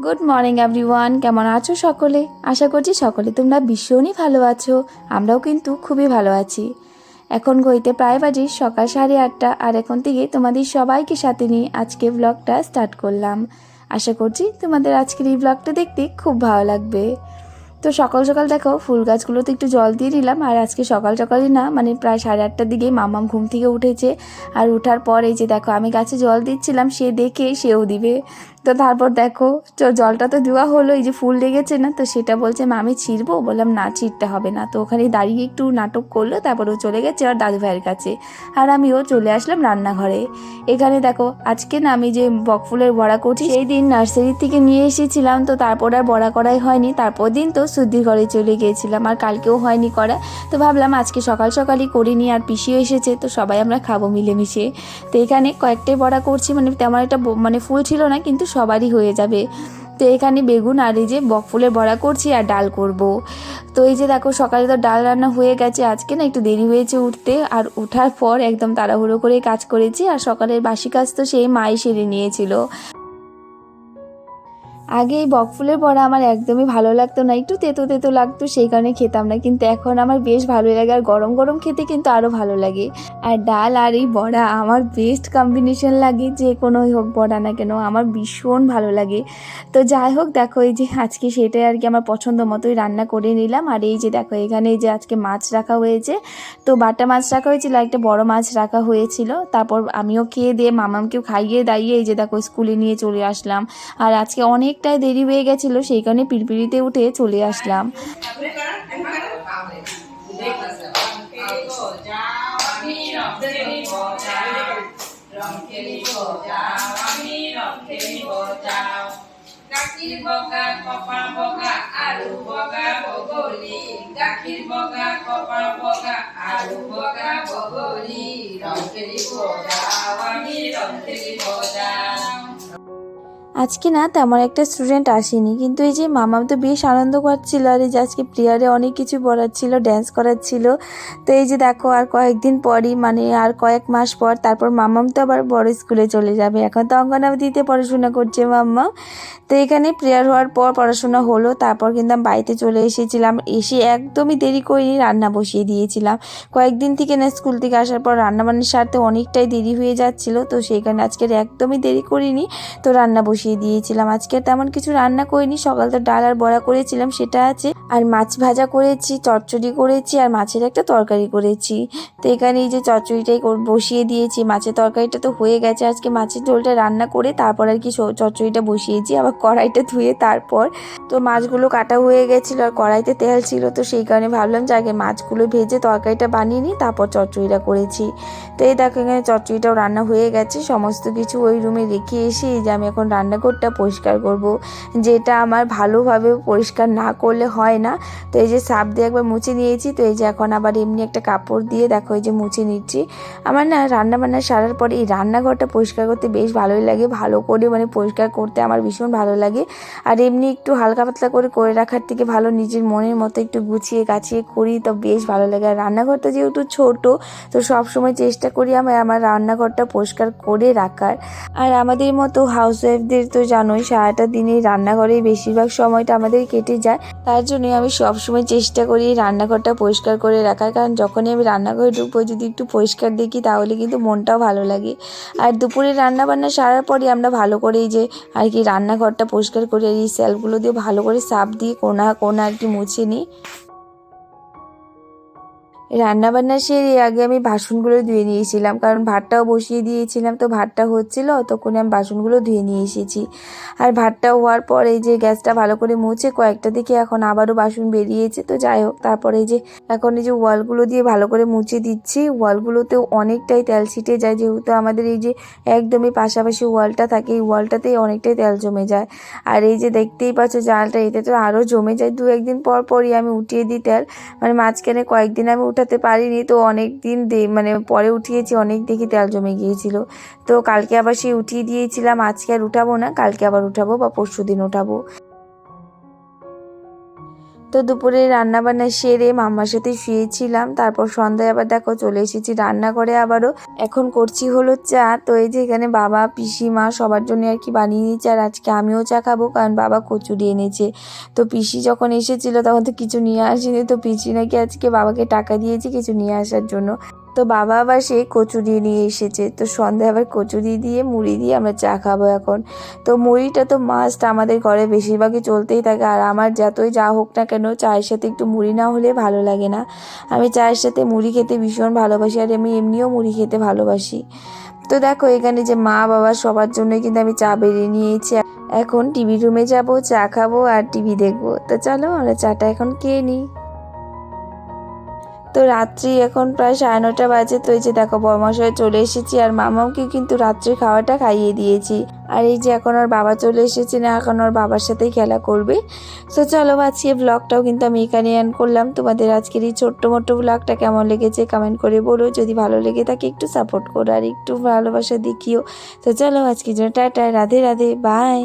Good morning everyone, কেমন আছো সকলে? আশা করছি সকলে তোমরা ভীষণই ভালো আছো। আমরাও কিন্তু খুবই ভালো আছি। এখন ঘড়িতে প্রায় বাজে সকাল 8:30, আর এখন থেকে তোমাদের সবাইকে সাথে নিয়ে আজকে ব্লগটা স্টার্ট করলাম। আশা করছি তোমাদের আজকের এই ব্লগটা দেখতে খুব ভালো লাগবে। তো সকাল সকাল দেখো ফুল গাছগুলোতে একটু জল দিয়ে দিলাম। আর আজকে সকাল সকালই না, মানে প্রায় 8:30টার দিকে মামাম ঘুম থেকে উঠেছে। আর ওঠার পর এই যে দেখো আমি গাছে জল দিচ্ছিলাম, সে দেখে সেও দিবে। তো তারপর দেখো জলটা তো দেওয়া হলো, এই যে ফুল লেগেছে না, তো সেটা বলছে আমি ছিঁড়বো। বললাম না, ছিঁড়তে হবে না। তো ওখানে দাঁড়িয়ে একটু নাটক করলো, তারপর ও চলে গেছে আর দাদু ভাইয়ের কাছে। আর আমিও চলে আসলাম রান্নাঘরে। এখানে দেখো আজকে না আমি যে বকফুলের বড়া করছি, সেই দিন নার্সারি থেকে নিয়ে এসেছিলাম। তো তারপর আর বড়া করাই হয়নি। তারপর দিন তো সুদ্দির ঘরে চলে গিয়েছিলাম, আর কালকেও হয়নি করা। তো ভাবলাম আজকে সকাল সকালই করিনি, আর পিসিও এসেছে, তো সবাই আমরা খাবো মিলেমিশে। তো এখানে কয়েকটাই বড়া করছি, মানে তেমন একটা মানে ফুল ছিল না, কিন্তু সবারই হয়ে যাবে। তো এখানে বেগুন আর এই যে বকফুলের বড়া করছি আর ডাল করব। তো এই যে দেখো সকালে তো ডাল রান্না হয়ে গেছে। আজকে না একটু দেরি হয়েছে উঠতে, আর ওঠার পর একদম তাড়াহুড়ো করে কাজ করেছি। আর সকালের বাসি কাজ তো সেই মাই সেরে নিয়েছিল। আগে এই বকফুলের বড়া আমার একদমই ভালো লাগতো না, একটু তেতো তেতো লাগতো, সেই কারণে খেতাম না। কিন্তু এখন আমার বেশ ভালোই লাগে, আর গরম গরম খেতে কিন্তু আরও ভালো লাগে। আর ডাল আর এই বড়া আমার বেস্ট কম্বিনেশন লাগে, যে কোনোই হোক বড়া না কেন আমার ভীষণ ভালো লাগে। তো যাই হোক দেখো এই যে আজকে সেটাই আর কি আমার পছন্দ মতোই রান্না করে নিলাম। আর এই যে দেখো এখানে এই যে আজকে মাছ রাখা হয়েছে, তো বাটা মাছ রাখা হয়েছিল, একটা বড় মাছ রাখা হয়েছিল। তারপর আমিও খেয়ে দিয়ে মামামকেও খাইয়ে দাইয়ে এই যে দেখো স্কুলে নিয়ে চলে আসলাম। আর আজকে অনেকটাই দেরি হয়ে গেছিলো, সেই কারণে পিড়পিড়িতে উঠে চলে আসলাম। গাখীর বগা কপাল বগা আলু বগা বগলি, গাখীর বগা কপাল বগা আলু বগা বগলি, রং খেলিব যাও আমি রং খেলিব যাও। আজকে না তেমন একটা স্টুডেন্ট আসেনি, কিন্তু এই যে মামাম তো বেশ আনন্দ করছিল। আর এই যে আজকে প্রেয়ারে অনেক কিছু পড়াচ্ছিল, ড্যান্স করাচ্ছিল। তো এই যে দেখো আর কয়েকদিন পরই, মানে আর কয়েক মাস পর তারপর মামাম তো আবার বড় স্কুলে চলে যাবে। এখন তো অঙ্গনাবাদিতে পড়াশোনা করছে মাম্মা। তো এখানে প্রেয়ার হওয়ার পর পড়াশোনা হলো, তারপর কিন্তু আমি বাড়িতে চলে এসেছিলাম। এসে একদমই দেরি করিনি, রান্না বসিয়ে দিয়েছিলাম। কয়েকদিন থেকে না স্কুল থেকে আসার পর রান্নাবান্নার সাথে অনেকটাই দেরি হয়ে যাচ্ছিল, তো সেই কারণে আজকের একদমই দেরি করিনি, তো রান্না বসিয়ে দিয়েছিলাম। আজকে তেমন কিছু রান্না করিনি, সকাল তো ডাল আর বড়া করেছিলাম সেটা আছে, আর মাছ ভাজা করেছি, চচ্চড়ি করেছি, আর মাছের একটা তরকারি করেছি। তো এখানে এই যে চচ্চড়িটাই বসিয়ে দিয়েছি, মাছের তরকারিটা তো হয়ে গেছে। আজকে মাছের ঝোলটা রান্না করে তারপর আর কি চচ্চড়িটা বসিয়েছি, আবার কড়াইটা ধুয়ে তারপর। তো মাছগুলো কাটা হয়ে গেছিলো আর কড়াইতে তেল ছিল, তো সেই কারণে ভাবলাম যে আগে মাছগুলো ভেজে তরকারিটা বানিয়ে নিই, তারপর চচ্চড়িটা করেছি। তো এই দেখো এখানে চচ্চড়িটাও রান্না হয়ে গেছে, সমস্ত কিছু ওই রুমে রেখে এসে এই যে আমি এখন রান্নাঘরটা পরিষ্কার করব, যেটা আমার ভালোভাবে পরিষ্কার না করলে হয় না। তো এই যে সার্ফ দিয়ে একবার মুছে নিয়েছি, তো এই যে এখন আবার এমনি একটা কাপড় দিয়ে দেখো এই যে মুছে নিচ্ছি। আমার না রান্নাবান্না সারার পরে এই রান্নাঘরটা পরিষ্কার করতে বেশ ভালোই লাগে, ভালো করে মানে পরিষ্কার করতে আমার ভীষণ ভালো লাগে। আর এমনি একটু হালকা পাতলা করে রাখার থেকে ভালো নিজের মনের মতো একটু গুছিয়ে গাছিয়ে করি, তো বেশ ভালো লাগে। আর রান্নাঘরটা যেহেতু ছোট, তো সব সময় চেষ্টা করি আমার রান্নাঘরটা পরিষ্কার করে রাখার। আর আমাদের মতো হাউসওয়াইফদের তো জানোই সারাটা দিনে রান্নাঘরেই বেশিরভাগ সময়টা আমাদের কেটে যায়। তার জন্যই আমি সবসময় চেষ্টা করি রান্নাঘরটা পরিষ্কার করে রাখার, কারণ যখনই আমি রান্নাঘরে ঢুকবো যদি একটু পরিষ্কার দেখি তাহলে কিন্তু মনটাও ভালো লাগে। আর দুপুরে রান্নাবান্না সারার পরে আমরা ভালো করে এই যে আর কি রান্নাঘরটা পরিষ্কার করে এই সেলফগুলো দিয়ে ভালো করে সার্ফ দিয়ে কোনা কোনা আর কি মুছে নিই। রান্নাবান্না সেরে আগে আমি বাসনগুলো ধুয়ে নিয়েছিলাম, কারণ ভাতটাও বসিয়ে দিয়েছিলাম, তো ভাতটা হচ্ছিল ততক্ষণে আমি বাসনগুলো ধুয়ে নিয়ে এসেছি। আর ভাতটা হওয়ার পর এই যে গ্যাসটা ভালো করে মুছে কয়েকটা দিকে এখন আবারও বাসন বেরিয়েছে। তো যাই হোক তারপরে এই যে এখন এই যে ওয়ালগুলো দিয়ে ভালো করে মুছে দিচ্ছি। ওয়ালগুলোতেও অনেকটাই তেল ছিটে যায়, যেহেতু আমাদের এই যে একদমই পাশাপাশি ওয়ালটা থাকে, এই ওয়ালটাতেই অনেকটাই তেল জমে যায়। আর এই যে দেখতেই পাচ্ছ জালটা, এতে তো আরও জমে যায়। দু একদিন পর পরই আমি উঠিয়ে দিই তেল, মানে মাঝখানে কয়েকদিন আমি উঠাতে পারিনি, তো অনেক দিন মানে পরে উঠিয়েছি, অনেক দেখি তেল জমে গিয়েছিল। তো কালকে আবার সেই উঠিয়ে দিয়েছিলাম, আজকে আর উঠাবো না, কালকে আবার উঠাবো বা পরশু দিন উঠাবো। তো দুপুরে রান্নাবান্না সেরে মাম্মার সাথে শুয়েছিলাম, তারপর সন্ধ্যায় আবার দেখো চলে এসেছি রান্নাঘরে আবারও। এখন করছি হলো চা। তো এই যে এখানে বাবা পিসিমা সবার জন্য আর কি বানিয়ে নিয়েছে, আর আজকে আমিও চা খাবো কারণ বাবা কচুরি এনেছে। তো পিসি যখন এসেছিল তখন তো কিছু নিয়ে আসেনি, তো পিসি নাকি আজকে বাবাকে টাকা দিয়েছে কিছু নিয়ে আসার জন্য। তো বাবা আবার সেই কচুরি নিয়ে এসেছে, তো সন্ধ্যায় আবার কচুরি দিয়ে মুড়ি দিয়ে আমরা চা খাবো এখন। তো মুড়িটা তো মাস্ট আমাদের ঘরে বেশিরভাগই চলতেই থাকে, আর আমার যতই যা হোক না কেন চায়ের সাথে একটু মুড়ি না হলে ভালো লাগে না। আমি চায়ের সাথে মুড়ি খেতে ভীষণ ভালোবাসি, আর আমি এমনিও মুড়ি খেতে ভালোবাসি। তো দেখো এখানে যে মা বাবা সবার জন্যই কিন্তু আমি চা বেরিয়ে নিয়েছি। এখন টিভি রুমে যাব, চা খাবো আর টিভি দেখবো। তো চলো আমরা চাটা এখন খেয়ে নিই। তো রাত্রি এখন প্রায় 9:30 বাজে। তো এই যে দেখো বরমশাই চলে এসেছি, আর মামাকে কিন্তু রাত্রির খাওয়াটা খাইয়ে দিয়েছি। আর এই যে এখন ওর বাবা চলে এসেছে, না এখন ওর বাবার সাথেই খেলা করবে। তো চলো আজকে ব্লগটাও কিন্তু আমি এখানে এন্ড করলাম। তোমাদের আজকের এই ছোট্ট মোট্ট ব্লগটা কেমন লেগেছে কমেন্ট করে বলো। যদি ভালো লেগে থাকে একটু সাপোর্ট করো আর একটু ভালোবাসা দেখিও। তো চলো আজকের জন্য টাটা, রাধে রাধে, বাই।